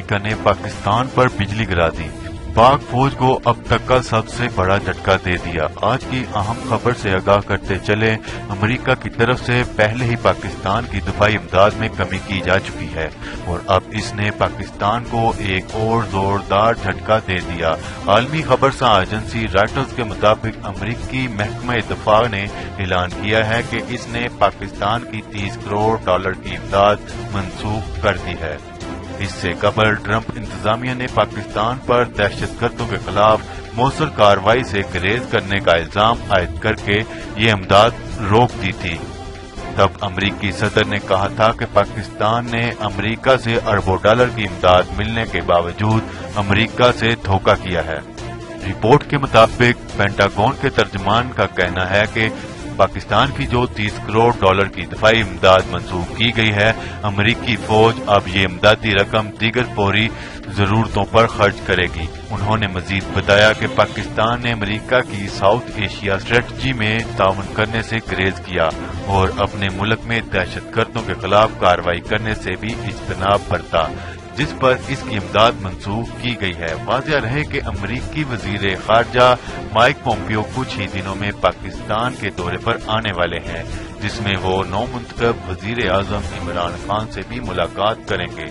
امریکہ نے پاکستان پر بجلی گرا دی، پاک فوج کو اب تک کا سب سے بڑا جھٹکا دے دیا۔ آج کی اہم خبر سے آگاہ کرتے چلے، امریکہ کی طرف سے پہلے ہی پاکستان کی دفاعی امداد میں کمی کی جا چکی ہے اور اب اس نے پاکستان کو ایک اور زوردار جھٹکا دے دیا۔ عالمی خبرساں ایجنسی رائٹرز کے مطابق امریکی محکمہ دفاع نے اعلان کیا ہے کہ اس نے پاکستان کی $30 کروڑ کی امداد منسوخ کر دی ہے۔ اس سے قبل ٹرمپ انتظامیہ نے پاکستان پر دہشت گردوں کے خلاف مؤثر کارروائی سے گریز کرنے کا الزام عائد کر کے یہ امداد روک دی تھی۔ تب امریکی صدر نے کہا تھا کہ پاکستان نے امریکہ سے اربوں ڈالر کی امداد ملنے کے باوجود امریکہ سے دھوکہ کیا ہے۔ رپورٹ کے مطابق پینٹاگون کے ترجمان کا کہنا ہے کہ پاکستان کی جو $30 کروڑ کی دفاعی امداد منسوخ کی گئی ہے، امریکی فوج اب یہ امدادی رقم دیگر فوری ضرورتوں پر خرچ کرے گی۔ انہوں نے مزید بتایا کہ پاکستان نے امریکہ کی ساؤتھ ایشیا اسٹریٹجی میں تعاون کرنے سے گریز کیا اور اپنے ملک میں دہشت گردوں کے خلاف کارروائی کرنے سے بھی اجتناب برتا، جس پر اس کی امداد منسوخ کی گئی ہے۔ واضح رہے کہ امریکی وزیر خارجہ مائک پومپیو کچھ ہی دنوں میں پاکستان کے دورے پر آنے والے ہیں، جس میں وہ نو منتخب وزیر اعظم عمران خان سے بھی ملاقات کریں گے۔